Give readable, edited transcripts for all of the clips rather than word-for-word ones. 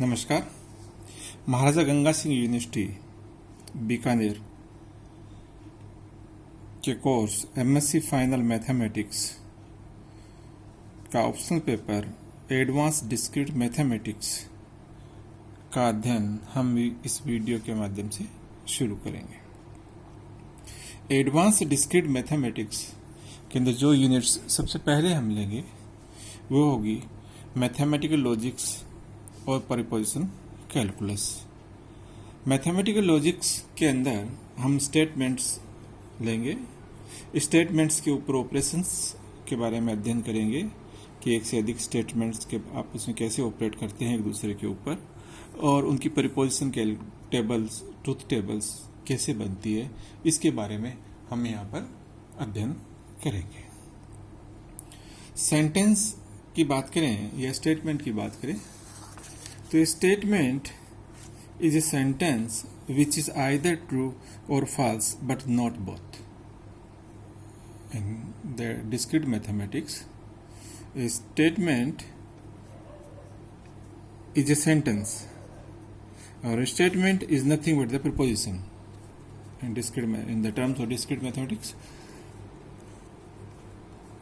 नमस्कार। महाराजा गंगा सिंह यूनिवर्सिटी बीकानेर के course MSc final mathematics का optional paper advance discrete mathematics का अध्ययन हम इस वीडियो के माध्यम से शुरू करेंगे। एडवांस डिस्क्रीट मैथमेटिक्स के अंदर जो यूनिट्स सबसे पहले हम लेंगे वो होगी मैथमेटिकल लॉजिक्स और प्रीपोजिशन कैलकुलस। मैथमेटिकल लॉजिक्स के अंदर हम स्टेटमेंट्स लेंगे। स्टेटमेंट्स के ऊपर ऑपरेशंस के बारे में अध्ययन करेंगे कि एक से अधिक स्टेटमेंट्स के आपस में कैसे ऑपरेट करते हैं एक दूसरे के ऊपर, और उनकी प्रीपोजिशन के टेबल्स, ट्रूथ टेबल्स कैसे बनती है, इसके बारे में हम यहाँ पर अध्ययन करेंगे। सेंटेंस की बात करें या स्टेटमेंट की बात करें तो statement is a sentence which is either true और false but not both. In the discrete mathematics a statement is a sentence or a statement is nothing but the preposition in the terms of discrete mathematics।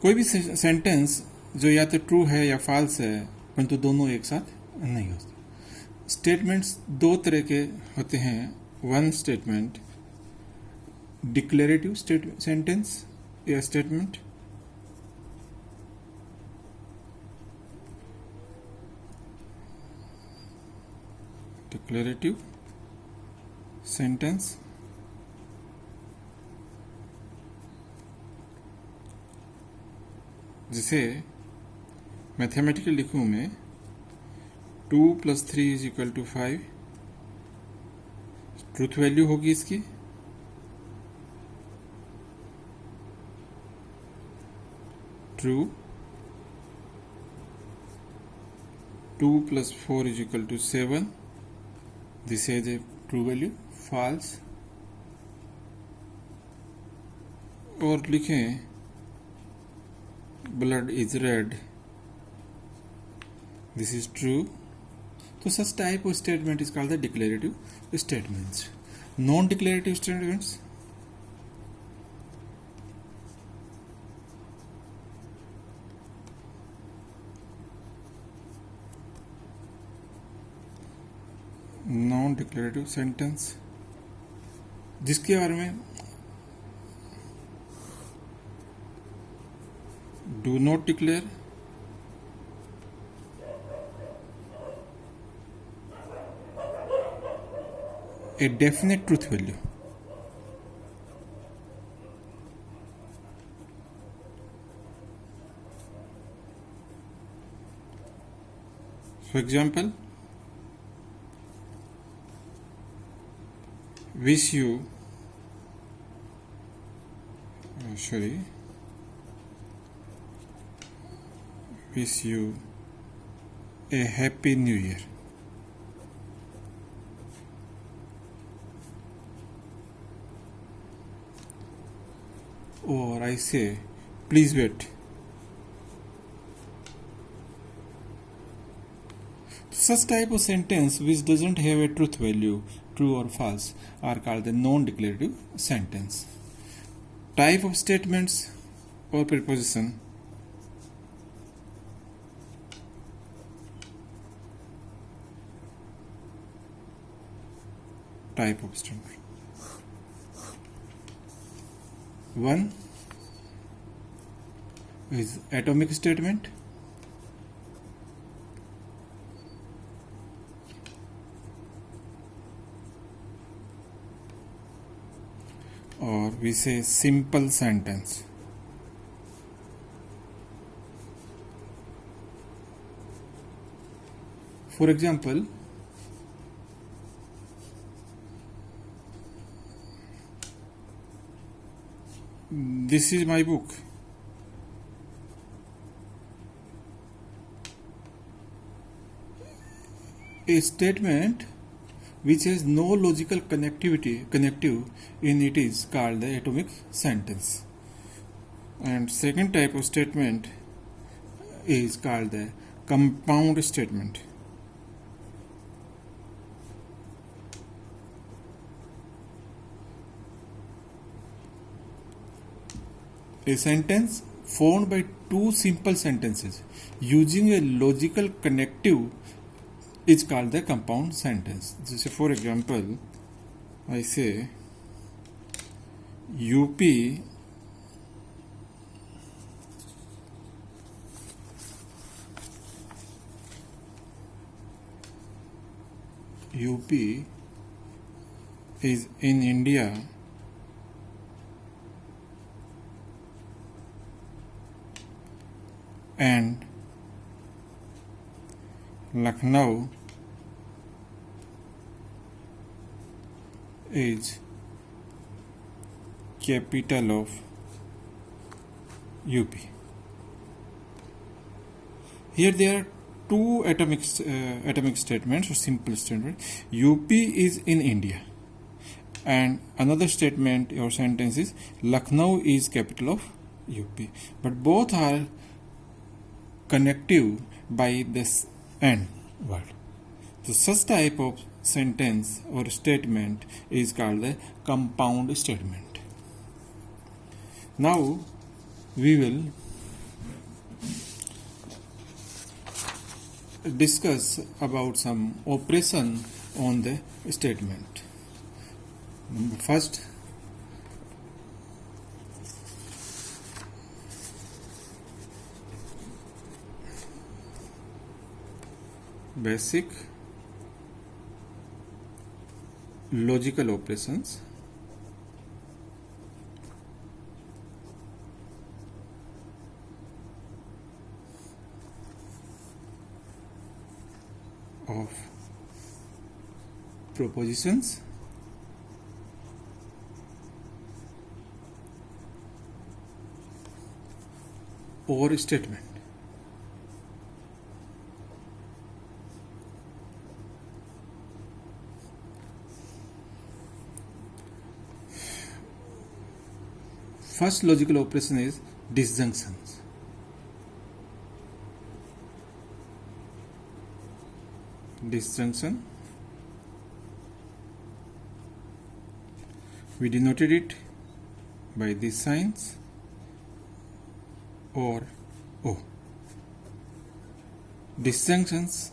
कोई भी sentence जो या तो true है या false है परंतु दोनों एक साथ नहीं होते। स्टेटमेंट्स दो तरह के होते हैं। वन स्टेटमेंट डिक्लेरेटिव सेंटेंस या स्टेटमेंट, डिक्लेरेटिव सेंटेंस जिसे मैथमेटिकल लिखूं मैं 2 + 3 = 5 ट्रूथ वैल्यू होगी इसकी। True. 2 + 4 = 7, this is a true value. False. और लिखें blood is red, this is true. तो such type of statement is called the declarative statements। Non-declarative statements non-declarative sentence जिसके बारे में do not declare, a definite truth value। For example, wish you a happy new year। Or I say, please wait। Such type of sentence which doesn't have a truth value, true or false, are called the non-declarative sentence। Type of statements or preposition type of statement। One is atomic statement, or we say simple sentence। For example, this is my book। A statement which has no logical connective in it is called the atomic sentence। And second type of statement is called the compound statement। A sentence formed by two simple sentences using a logical connective is called the compound sentence. जैसे for example, I say UP is in India and Lucknow is capital of UP. Here there are two atomic statements or simple statement. UP is in India, and another statement or sentence is Lucknow is capital of UP. But both are connective by this and word. So such type of sentence or statement is called the compound statement. Now we will discuss about some operation on the statement. First, basic logical operations. Of propositions or statement. First logical operation is disjunctions. Disjunction, we denoted it by these signs or O. Disjunctions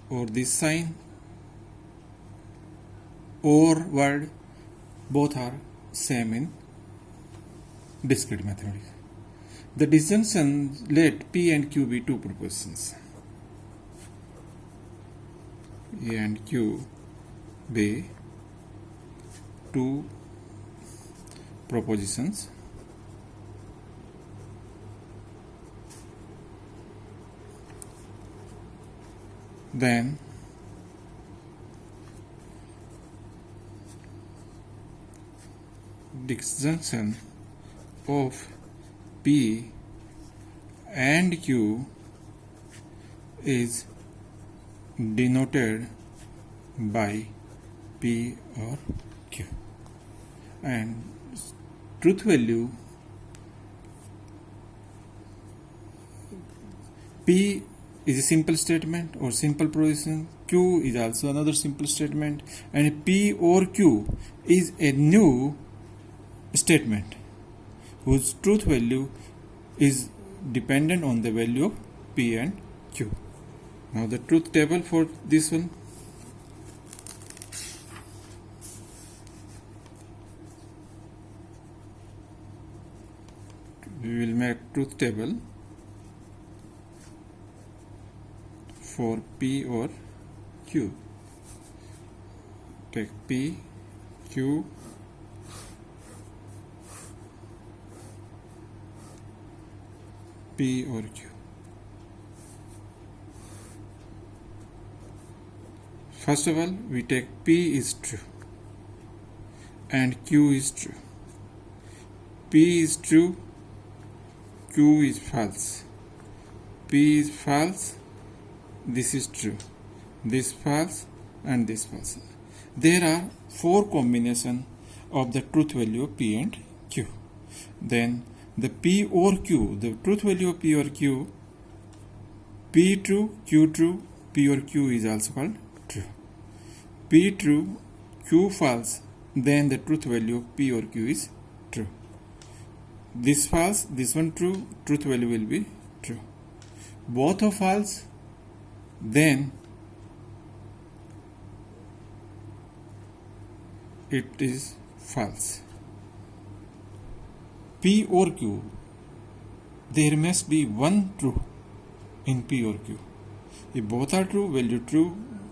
or this sign or word both are same in discrete mathematics. The disjunction let P and Q be two propositions. A and Q be two propositions. Then disjunction of P and Q is denoted by P or Q, and truth value P is a simple statement or simple proposition, Q is also another simple statement, and P or Q is a new statement whose truth value is dependent on the value of P and Q. Now the truth table for this one. We will make truth table for P or Q. Take P, Q, P or Q. First of all, we take P is true and Q is true. P is true, Q is false. P is false, this is true, this false, and this false. There are four combinations of the truth value of P and Q. Then the P or Q, the truth value of P or Q, P true, Q true, P or Q is also called true. P true, Q false, then the truth value of P or Q is true. this false, this one true, truth value will be true. Both are false, then it is false. P or Q, there must be one true in P or Q. If both are true, value true,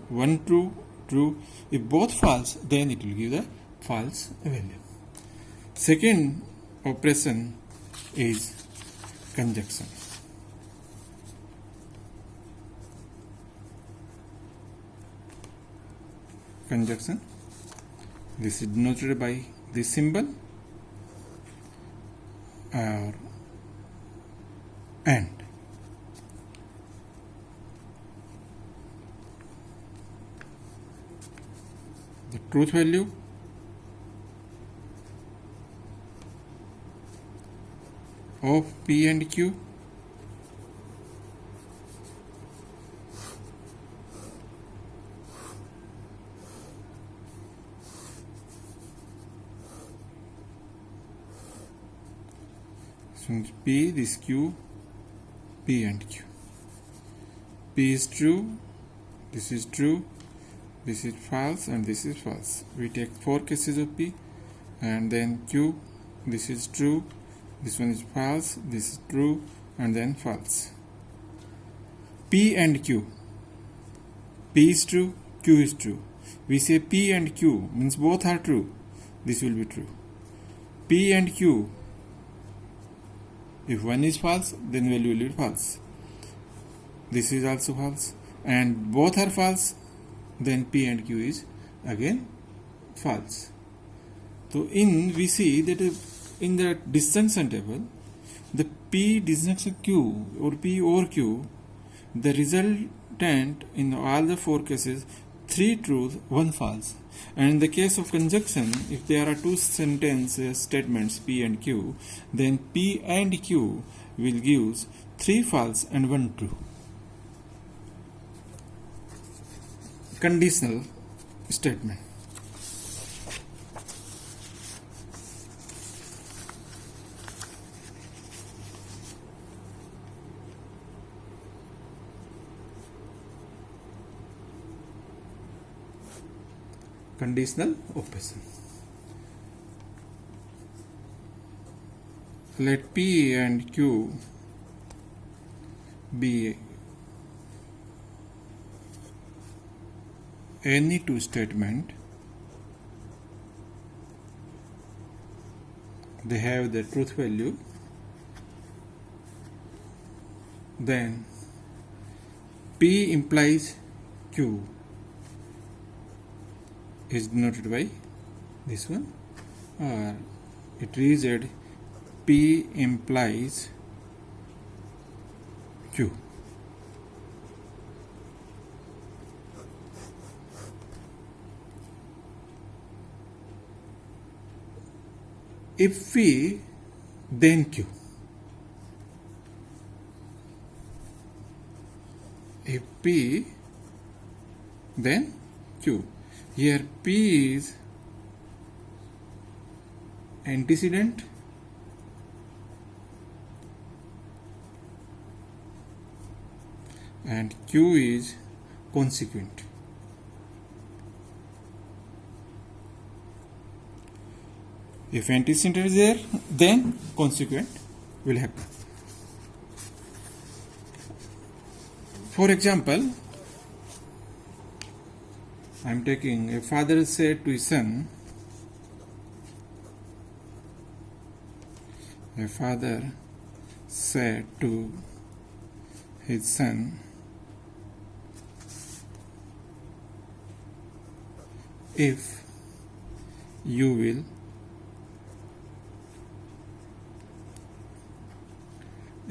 one true, true. If both false, then it will give the false value. Second operation is conjunction. Conjunction. This is denoted by this symbol or and. The truth value of P and Q P, this Q, P and Q. P is true, this is true, this is false, and this is false. We take 4 cases of P, and then Q, this is true, this one is false, this is true, and then false. P and Q. P is true, Q is true. We say P and Q means both are true. This will be true. P and Q, if one is false, then value will be false. This is also false, and both are false, then P and Q is again false. So we see that in the disjunction table, the P disjunction Q or P or Q, the resultant in all the 4 cases, 3 true, 1 false. And in the case of conjunction, if there are 2 sentence statements P and Q, then P and Q will give 3 false and 1 true. Conditional statement. Conditional operation. Let P and Q be any 2 statement. They have the truth value. Then P implies Q is denoted by this one, or it is read P implies Q. If P, then Q. If P, then Q. Here P is antecedent and Q is consequent. If antecedent is there, then consequent will happen. For example, I am taking a father said to his son, a father said to his son, if you will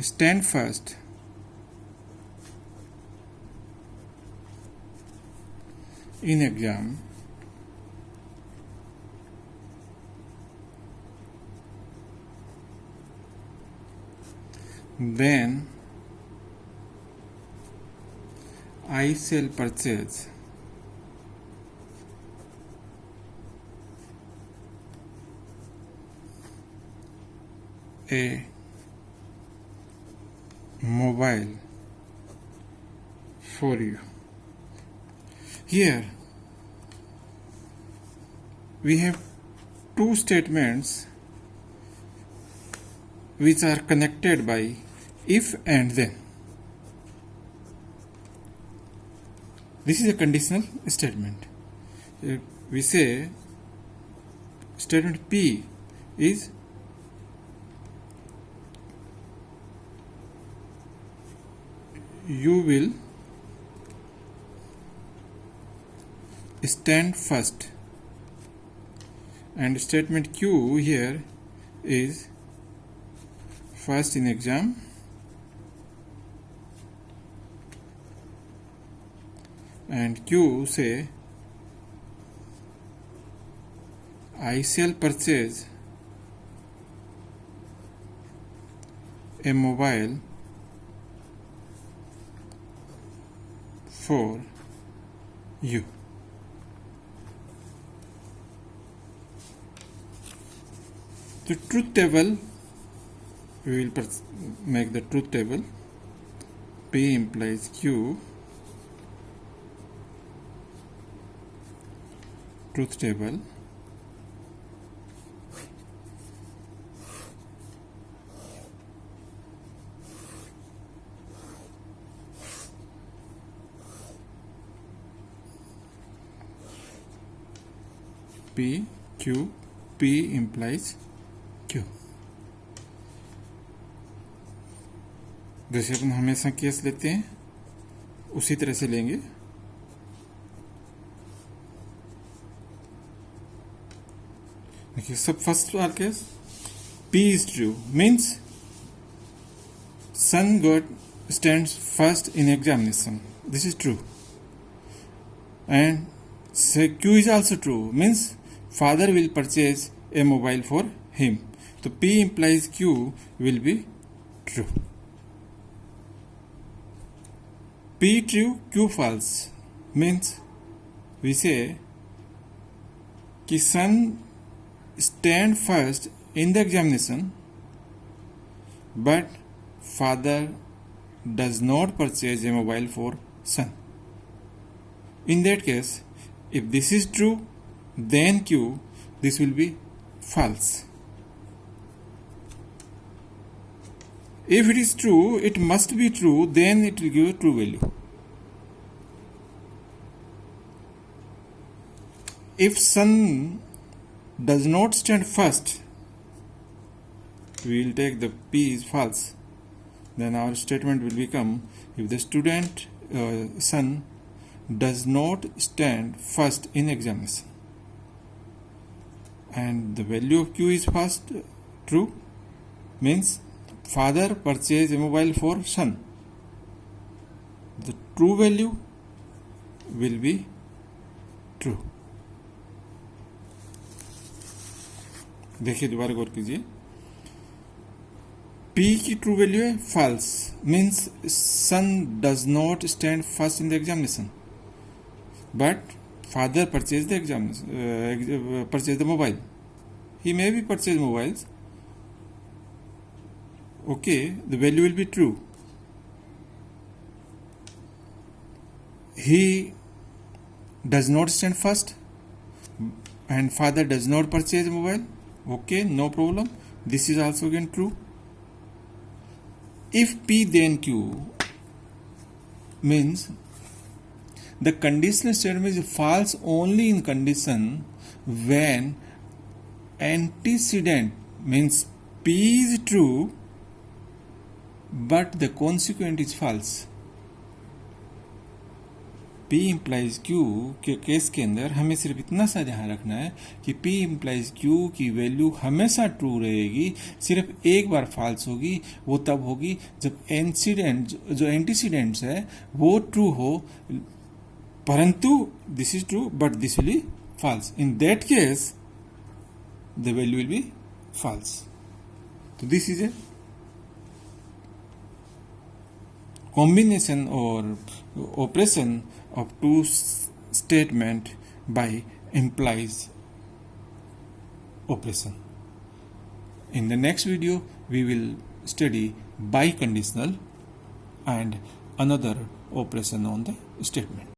stand first in exam, then I shall purchase a mobile for you. Here we have two statements which are connected by if and then. This is a conditional statement. We say statement P is you will stand first, and statement Q here is first in exam, and Q say I shall purchase a mobile for you. The truth table, we will make the truth table. P implies Q. Truth table. P, Q, P implies Q. जैसे अपन हमेशा case लेते हैं उसी तरह से लेंगे. देखिए सब फर्स्ट वाला case P is true means son got stands first in examination. This is true. And say Q is also true means father will purchase a mobile for him. So P implies Q will be true. P true, Q false means we say कि son stand first in the examination but father does not purchase a mobile for son. In that case, if this is true, then Q, this will be false. If it is true, it must be true, then it will give a true value. If son does not stand first, we will take the P is false. Then our statement will become if the student son does not stand first in examination and the value of Q is first true means father purchased a mobile for son, the true value will be true. देखिए दोबारा गौर कीजिए. P की true value है false means son does not stand first in the examination but father purchased the mobile. He may be purchased mobiles. Okay, the value will be true. He does not stand first and father does not purchase a mobile. Okay, no problem. This is also again true. If P then Q means the conditional statement is false only in condition when antecedent means P is true but the consequent is false. P implies Q के case के अंदर हमें सिर्फ इतना सा ध्यान रखना है कि P implies Q की वैल्यू हमेशा ट्रू रहेगी, सिर्फ एक बार फॉल्स होगी. वो तब होगी जब इंसिडेंट जो एंटीसीडेंट्स है वो ट्रू हो, परंतु this is true but this will be false. In that case the value will be false. तो this is a combination or operation of two statement by implies operation. In the next video, we will study biconditional and another operation on the statement.